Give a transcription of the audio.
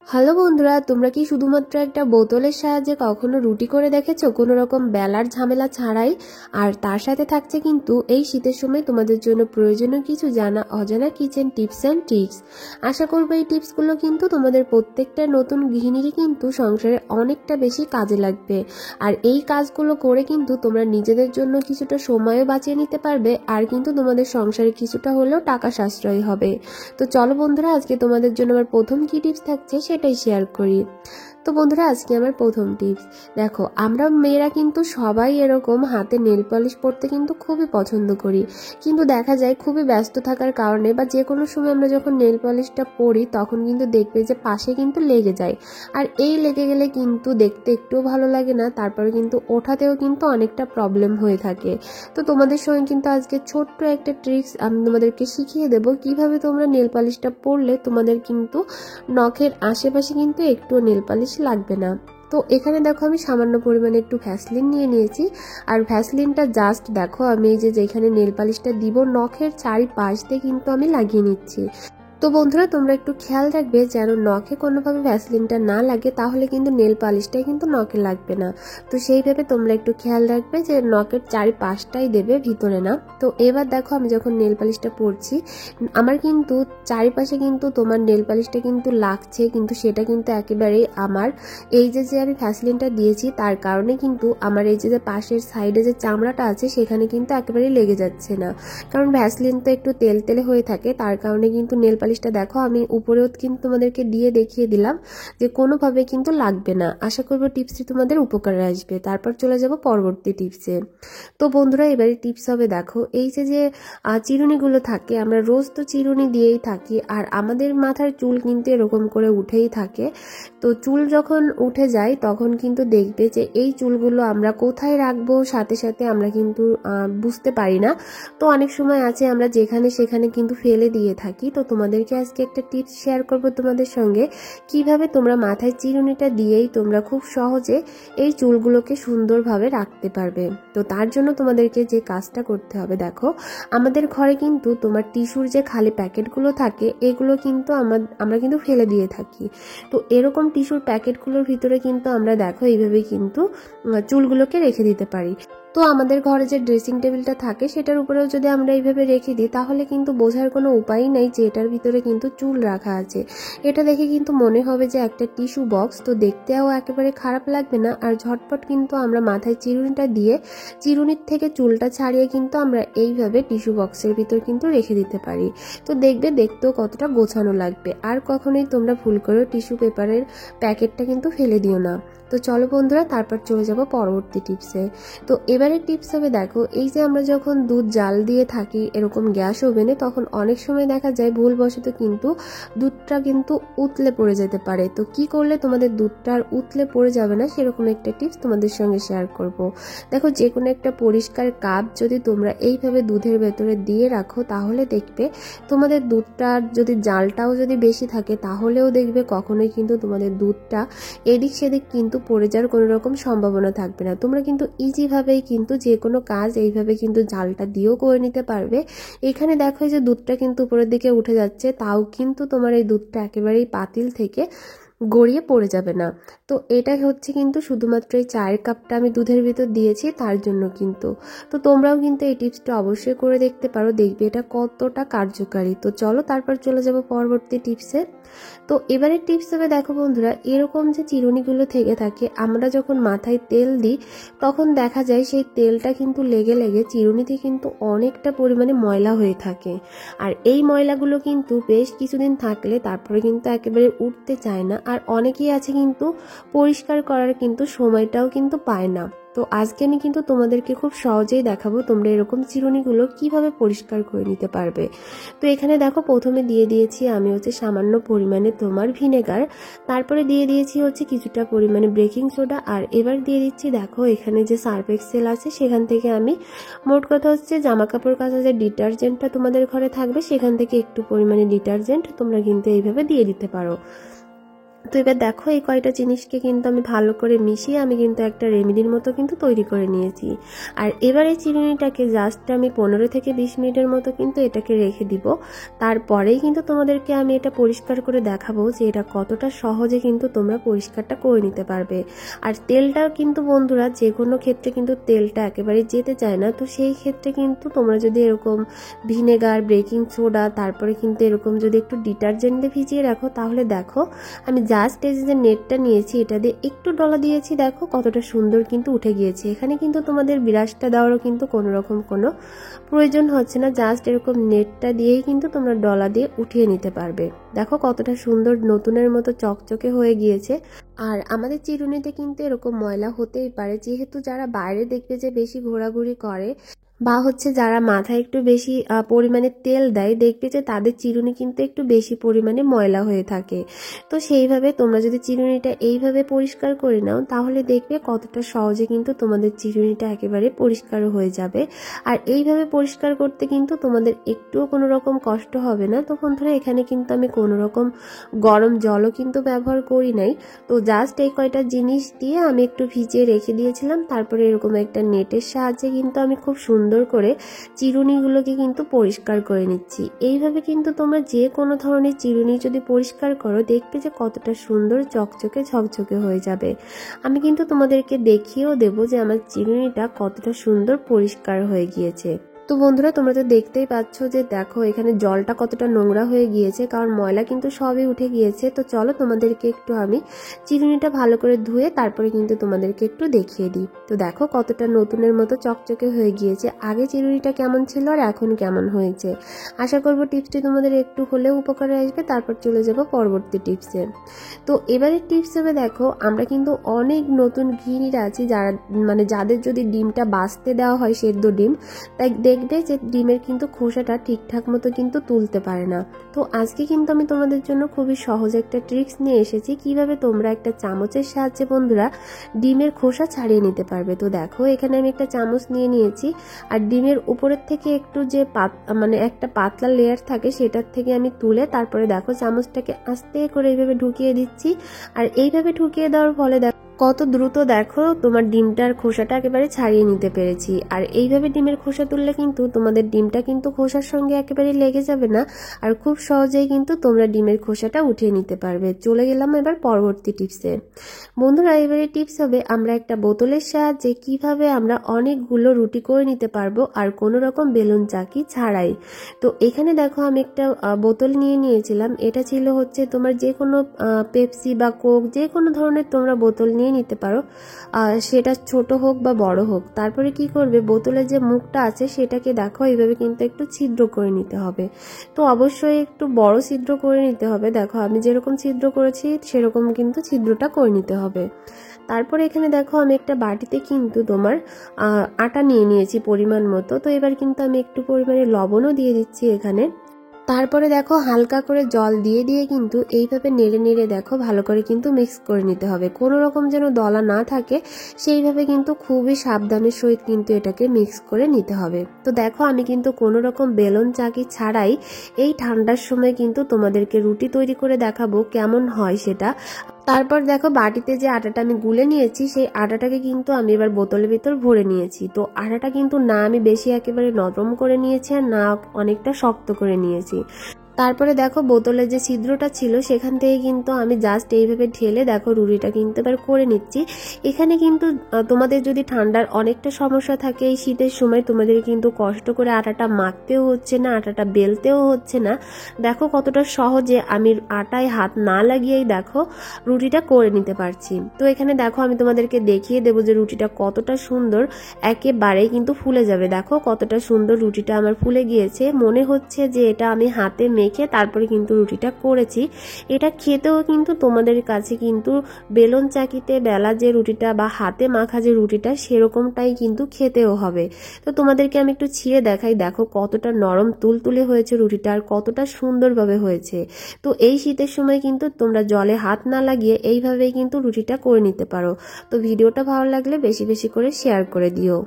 Hello বন্ধুরা, তোমরা কি শুধুমাত্র একটা বোতলের সাহায্যে কখনো রুটি করে দেখেছো কোনো রকম বেলার ঝামেলা ছাড়াই? আর তার সাথে থাকছে কিন্তু এই শীতের সময় তোমাদের জন্য প্রয়োজনীয় কিছু জানা অজানা কিচেন টিপস অ্যান্ড ট্রিক্স। আশা করবো এই টিপসগুলো কিন্তু তোমাদের প্রত্যেকটা নতুন গৃহিণীরই কিন্তু সংসারে অনেকটা বেশি কাজে লাগবে। আর এই কাজগুলো করে কিন্তু তোমরা নিজেদের জন্য কিছুটা সময়ও বাঁচিয়ে নিতে পারবে, আর কিন্তু তোমাদের সংসারে কিছুটা হলেও টাকা সাশ্রয় হবে। তো চলো বন্ধুরা, আজকে তোমাদের জন্য আমার প্রথম কি টিপস থাকছে সেটাই শেয়ার করি। তো বন্ধুরা, আজকে আমার প্রথম টিপস, দেখো আমরা মেয়েরা কিন্তু সবাই এরকম হাতে নেল পলিশ পরতে কিন্তু খুবই পছন্দ করি, কিন্তু দেখা যায় খুবই ব্যস্ত থাকার কারণে বা যে কোনো সময় আমরা যখন নেল পলিশটা পরি তখন কিন্তু দেখবে যে পাশে কিন্তু লেগে যায়। আর এই লেগে গেলে কিন্তু দেখতে একটুও ভালো লাগে না, তারপরে কিন্তু ওঠাতেও কিন্তু অনেকটা প্রবলেম হয়ে থাকে। তো তোমাদের সঙ্গে কিন্তু আজকে ছোট্ট একটা ট্রিক্স আমি তোমাদেরকে শিখিয়ে দেবো, কিভাবে তোমরা নেল পলিশটা পরলে তোমাদের কিন্তু নখের আশেপাশে কিন্তু একটু নেল পলিশ লাগবে না। তো এখানে দেখো আমি সামান্য পরিমাণে একটু ভ্যাসলিন নিয়ে নিয়েছি, আর ভ্যাসলিনটা জাস্ট দেখো আমি এই যেখানে নেল পলিশটা দিব নখের চারিপাশ দিয়ে কিন্তু আমি লাগিয়ে নিচ্ছি। তো বন্ধুরা, তোমরা একটু খেয়াল রাখবে যেন নখে কোনোভাবে ভ্যাসলিনটা না লাগে, তাহলে কিন্তু নেল পালিশটাই কিন্তু নখে লাগবে না। তো সেইভাবে তোমরা একটু খেয়াল রাখবে যে নখের চারিপাশটাই দেবে, ভিতরে না। তো এবার দেখো আমি যখন নেল পালিশটা পরছি আমার কিন্তু চারিপাশে কিন্তু তোমার নেল পালিশটা কিন্তু লাগছে, কিন্তু সেটা কিন্তু একেবারেই আমার এই যে আমি ভ্যাসলিনটা দিয়েছি তার কারণে কিন্তু আমার এই যে পাশের সাইডে যে চামড়াটা আছে সেখানে কিন্তু একেবারেই লেগে যাচ্ছে না। কারণ ভ্যাসলিন তো একটু তেল তেলে হয়ে থাকে, তার কারণে কিন্তু নেল পালিশটা দেখো আমি উপরেও কিন্তু তোমাদেরকে দিয়ে দেখিয়ে দিলাম যে কোনোভাবে কিন্তু লাগবে না। আশা করবো টিপসটি তোমাদের উপকারে আসবে। তারপর চলে যাব পরবর্তী টিপসে। তো বন্ধুরা, এবারে টিপস হবে দেখো এই যে চিরুনিগুলো থাকে, আমরা রোজ তো চিরুনি দিয়েই থাকি, আর আমাদের মাথার চুল কিন্তু এরকম করে উঠেই থাকে। তো চুল যখন উঠে যায় তখন কিন্তু দেখবে যে এই চুলগুলো আমরা কোথায় রাখবো সাথে সাথে আমরা কিন্তু বুঝতে পারি না। তো অনেক সময় আছে আমরা যেখানে সেখানে কিন্তু ফেলে দিয়ে থাকি। তো তোমাদেরকে আজকে একটা টিপস শেয়ার করব তোমাদের সঙ্গে, কিভাবে তোমরা মাথায় চিরুনিটা দিয়েই তোমরা খুব সহজে এই চুলগুলোকে সুন্দরভাবে রাখতে পারবে। তো তার জন্য তোমাদেরকে যে কাজটা করতে হবে, দেখো আমাদের ঘরে কিন্তু তোমার টিস্যুর যে খালি প্যাকেটগুলো থাকে এগুলো কিন্তু আমরা কিন্তু ফেলে দিয়ে থাকি। তো এরকম টিস্যুর প্যাকেটগুলোর ভিতরে কিন্তু আমরা দেখো এইভাবে কিন্তু চুলগুলোকে রেখে দিতে পারি। তো আমাদের ঘরে যে ড্রেসিং টেবিলটা থাকে সেটার উপরেও যদি আমরা এইভাবে রেখে দিই তাহলে কিন্তু বোঝার কোনো উপায় নেই যে এটার ভিতরে কিন্তু চুল রাখা আছে। এটা দেখে কিন্তু মনে হবে যে একটা টিস্যু বক্স, তো দেখতেও একেবারে খারাপ লাগবে না। আর ঝটপট কিন্তু আমরা মাথায় চিরুনিটা দিয়ে চিরুনির থেকে চুলটা ছাড়িয়ে কিন্তু আমরা এইভাবে টিস্যু বক্সের ভিতর কিন্তু রেখে দিতে পারি। তো দেখবে দেখতেও কতটা গোছানো লাগবে। আর কখনোই তোমরা ভুল করেও টিস্যু পেপারের প্যাকেটটা কিন্তু ফেলে দিও না। তো চলো বন্ধুরা, তারপর চলে যাব পরবর্তী টিপসে। তো এবারে টিপস হবে দেখো এই যে আমরা যখন দুধ জাল দিয়ে থাকি এরকম গ্যাস ওভেনে, তখন অনেক সময় দেখা যায় ভুলবশত কিন্তু দুধটা কিন্তু উতলে পড়ে যেতে পারে। তো কি করলে তোমাদের দুধটা আর উতলে পড়ে যাবে না সেরকম একটা টিপস তোমাদের সঙ্গে শেয়ার করব। দেখো যে কোনো একটা পরিষ্কার কাপ যদি তোমরা এইভাবে দুধের ভেতরে দিয়ে রাখো তাহলে দেখবে তোমাদের দুধটার যদি জালটাও যদি বেশি থাকে তাহলেও দেখবে কখনোই কিন্তু তোমাদের দুধটা এদিক সেদিক কিন্তু পড়ে যাওয়ার কোনো রকম সম্ভাবনা থাকবে না। তোমরা কিন্তু ইজিভাবেই কিন্তু যে কোনো কাজ এইভাবে কিন্তু জালটা দিয়েও করে নিতে পারবে। এখানে দেখো যে দুধটা কিন্তু উপরের দিকে উঠে যাচ্ছে, তাও কিন্তু তোমার এই দুধটা একেবারেই পাতিল থেকে গড়িয়ে পড়ে যাবে না। তো এটা হচ্ছে কিন্তু শুধুমাত্র এই চায়ের কাপটা আমি দুধের ভিতর দিয়েছি তার জন্য কিন্তু। তো তোমরাও কিন্তু এই টিপসটা অবশ্যই করে দেখতে পারো, দেখবে এটা কতটা কার্যকারী। তো চলো তারপর চলে যাব পরবর্তী টিপসে। তো এবারে টিপস হবে দেখো বন্ধুরা, এরকম যে চিরুনিগুলো থেকে থাকে আমরা যখন মাথায় তেল দিই তখন দেখা যায় সেই তেলটা কিন্তু লেগে লেগে চিরুনিতে কিন্তু অনেকটা পরিমাণে ময়লা হয়ে থাকে। আর এই ময়লাগুলো কিন্তু বেশ কিছুদিন থাকলে তারপরে কিন্তু একেবারে উঠতে চায় না, আর অনেকেই আছে কিন্তু পরিষ্কার করার কিন্তু সময়টাও কিন্তু পায় না। তো আজকে আমি কিন্তু তোমাদেরকে খুব সহজেই দেখাবো তোমরা এরকম চিরুনিগুলো কিভাবে পরিষ্কার করে নিতে পারবে। তো এখানে দেখো প্রথমে দিয়ে দিয়েছি আমি হচ্ছে সামান্য পরিমাণে তোমার ভিনেগার, তারপরে দিয়ে দিয়েছি হচ্ছে কিছুটা পরিমাণে বেকিং সোডা, আর এবার দিয়ে দিচ্ছি দেখো এখানে যে সার্ফ এক্সেল আছে সেখান থেকে আমি মোট কথা হচ্ছে জামা কাপড় কাচা যে ডিটারজেন্টটা তোমাদের ঘরে থাকবে সেখান থেকে একটু পরিমাণে ডিটারজেন্ট তোমরা কিন্তু এইভাবে দিয়ে দিতে পারো। তো এবার দেখো এই কয়টা জিনিসকে কিন্তু আমি ভালো করে মিশিয়ে আমি কিন্তু একটা রেমেডির মতো কিন্তু তৈরি করে নিয়েছি। আর এবার এই চিরুনিটাকে জাস্ট আমি 15 থেকে 20 মিনিটের মতো কিন্তু এটাকে রেখে দিব। তারপরেই কিন্তু তোমাদেরকে আমি এটা পরিষ্কার করে দেখাবো যে এটা কতটা সহজে কিন্তু তোমরা পরিষ্কারটা করে নিতে পারবে। আর তেলটাও কিন্তু বন্ধুরা যে কোনো ক্ষেত্রে কিন্তু তেলটা একেবারে যেতে চায় না। তো সেই ক্ষেত্রে কিন্তু তোমরা যদি এরকম ভিনেগার, বেকিং সোডা, তারপরে কিন্তু এরকম যদি একটু ডিটারজেন্ট দিয়ে ভিজিয়ে রাখো, তাহলে দেখো আমি জাস্ট এই যে নেটটা নিয়েছি এটা দিয়ে একটু ডলা দিয়েছি, দেখো কতটা সুন্দর কিন্তু উঠে গিয়েছে। এখানে কিন্তু তোমাদের বিরাশটা দেওয়ারও কিন্তু কোনো রকম কোনো প্রয়োজন হচ্ছে না, জাস্ট এরকম নেটটা দিয়েই কিন্তু তোমরা ডলা দিয়ে উঠিয়ে নিতে পারবে। দেখো কতটা সুন্দর নতুনের মতো চকচকে হয়ে গিয়েছে। আর আমাদের চিরুনিতে কিন্তু এরকম ময়লা হতেই পারে, যেহেতু যারা বাইরে দেখবে যে বেশি ঘোরাঘুরি করে বা হচ্ছে যারা মাথায় একটু বেশি পরিমাণে তেল দেয়, দেখবে যে তাদের চিরুনি কিন্তু একটু বেশি পরিমাণে ময়লা হয়ে থাকে। তো সেইভাবে তোমরা যদি চিরুনিটা এইভাবে পরিষ্কার করে নাও, তাহলে দেখবে কতটা সহজে কিন্তু তোমাদের চিরুনিটা একেবারে পরিষ্কার হয়ে যাবে। আর এইভাবে পরিষ্কার করতে কিন্তু তোমাদের একটুও কোনো রকম কষ্ট হবে না। তখন ধরে এখানে কিন্তু আমি কোনো রকম গরম জলও কিন্তু ব্যবহার করি নাই। তো জাস্ট এই কয়টা জিনিস দিয়ে আমি একটু ভিজিয়ে রেখে দিয়েছিলাম, তারপরে এরকম একটা নেটের সাহায্যে কিন্তু আমি খুব সুন্দর করে চিরুনিগুলোকে কিন্তু পরিষ্কার করে নিচ্ছি। এইভাবে কিন্তু তোমরা যে কোনো ধরনের চিরুনি যদি পরিষ্কার করো, দেখবে যে কতটা সুন্দর চকচকে ঝকঝকে হয়ে যাবে। আমি কিন্তু তোমাদেরকে দেখিয়েও দেব যে আমার চিরুনিটা কতটা সুন্দর পরিষ্কার হয়ে গিয়েছে। তো বন্ধুরা তোমরা তো দেখতেই পাচ্ছ যে দেখো এখানে জলটা কতটা নোংরা হয়ে গিয়েছে, কারণ ময়লা কিন্তু সবই উঠে গিয়েছে। তো চলো তোমাদেরকে একটু আমি চিরুনিটা ভালো করে ধুয়ে তারপরে কিন্তু তোমাদেরকে একটু দেখিয়ে দিই। তো দেখো কতটা নতুনের মতো চকচকে হয়ে গিয়েছে। আগে চিরুনিটা কেমন ছিল আর এখন কেমন হয়েছে। আশা করব টিপসটি তোমাদের একটু হলেও উপকারে আসবে। তারপর চলে যাব পরবর্তী টিপসে। তো এবারে টিপস হবে, দেখো আমরা কিন্তু অনেক নতুন গৃহিণীরা আছি যারা যাদের যদি ডিমটা বাছতে দেওয়া হয়, সেদ্ধ ডিম, তাই দেখবে যে ডিমের কিন্তু খোসাটা ঠিকঠাক মতো কিন্তু তুলতে পারে না। তো আজকে কিন্তু আমি তোমাদের জন্য খুবই সহজ একটা ট্রিক্স নিয়ে এসেছি, কিভাবে তোমরা একটা চামচের সাহায্যে বন্ধুরা ডিমের খোসা ছাড়িয়ে নিতে পারবে। তো দেখো এখানে আমি একটা চামচ নিয়ে নিয়েছি, আর ডিমের উপরের থেকে একটু যে একটা পাতলা লেয়ার থাকে সেটার থেকে আমি তুলে তারপরে দেখো চামচটাকে আস্তে করে এইভাবে ঢুকিয়ে দিচ্ছি। আর এইভাবে ঢুকিয়ে দেওয়ার ফলে দেখো কত দ্রুত দেখো তোমার ডিমটার খোসাটা একেবারে ছাড়িয়ে নিতে পেরেছি। আর এইভাবে ডিমের খোসা তুললে কিন্তু তোমাদের ডিমটা কিন্তু খোসার সঙ্গে একেবারে লেগে যাবে না, আর খুব সহজেই কিন্তু তোমরা ডিমের খোসাটা উঠিয়ে নিতে পারবে। চলে গেলাম এবার পরবর্তী টিপসে। বন্ধুরা এবারে টিপস হবে আমরা একটা বোতলের সাহায্যে কিভাবে আমরা অনেকগুলো রুটি করে নিতে পারবো আর কোনো রকম বেলুন চাকি ছাড়াই। তো এখানে দেখো আমি একটা বোতল নিয়ে নিয়েছিলাম। এটা ছিল হচ্ছে তোমার যে কোনো পেপসি বা কোক, যে কোনো ধরনের তোমরা বোতল নিয়ে নিতে পারো, সেটা ছোট হোক বা বড় হোক। তারপরে কি করবে, বোতলের যে মুখটা আছে সেটাকে দেখো এইভাবে কিন্তু একটু ছিদ্র করে নিতে হবে। তো অবশ্যই একটু বড় ছিদ্র করে নিতে হবে। দেখো আমি যেরকম ছিদ্র করেছি সেরকম কিন্তু ছিদ্রটা করে নিতে হবে। তারপরে এখানে দেখো আমি একটা বাটিতে কিন্তু তোমার আটা নিয়ে নিয়েছি পরিমাণ মতো। তো এবার কিন্তু আমি একটু পরিমাণে লবণও দিয়ে দিচ্ছি এখানে। তারপরে দেখো হালকা করে জল দিয়ে দিয়ে কিন্তু এইভাবে নেড়ে নেড়ে দেখো ভালো করে কিন্তু মিক্স করে নিতে হবে, কোনো রকম যেন দলা না থাকে সেইভাবে কিন্তু খুবই সাবধানের সহিত কিন্তু এটাকে মিক্স করে নিতে হবে। তো দেখো আমি কিন্তু কোনো রকম বেলুন চাকি ছাড়াই এই ঠান্ডার সময় কিন্তু তোমাদেরকে রুটি তৈরি করে দেখাবো কেমন হয় সেটা। তারপর দেখো বাটিতে যে আটাটা আমি গুলে নিয়েছি সেই আটাটাকে কিন্তু আমি এবার বোতলের ভিতর ভরে নিয়েছি। তো আটাটা কিন্তু না আমি বেশি একেবারে নরম করে নিয়েছি আর না অনেকটা শক্ত করে নিয়েছি। তারপরে দেখো বোতলের যে ছিদ্রটা ছিল সেখান থেকে কিন্তু আমি জাস্ট এইভাবে ঢেলে দেখো রুটিটা কিন্তু এবার করে নিচ্ছি। এখানে কিন্তু তোমাদের যদি ঠান্ডার অনেকটা সমস্যা থাকে এই শীতের সময়, তোমাদের কিন্তু কষ্ট করে আটাটা মাখতেও হচ্ছে না, আটাটা বেলতেও হচ্ছে না। দেখো কতটা সহজে আমি আটায় হাত না লাগিয়েই দেখো রুটিটা করে নিতে পারছি। তো এখানে দেখো আমি তোমাদেরকে দেখিয়ে দেবো যে রুটিটা কতটা সুন্দর একেবারেই কিন্তু ফুলে যাবে। দেখো কতটা সুন্দর রুটিটা আমার ফুলে গিয়েছে, মনে হচ্ছে যে এটা আমি হাতে মেখে তারপরে কিন্তু রুটিটা করেছি। এটা খেতেও কিন্তু তোমাদের কাছে কিন্তু বেলুন চাকিতে বেলা যে রুটিটা বা হাতে মাখা যে রুটিটা সেরকমটাই কিন্তু খেতেও হবে। তো তোমাদেরকে আমি একটু ছিঁড়ে দেখাই, দেখো কতটা নরম তুলতুলে হয়েছে রুটিটা আর কতটা সুন্দরভাবে হয়েছে। তো এই শীতের সময় কিন্তু তোমরা জলে হাত না লাগিয়ে এইভাবেই কিন্তু রুটিটা করে নিতে পারো। তো ভিডিওটা ভালো লাগলে বেশি বেশি করে শেয়ার করে দিও।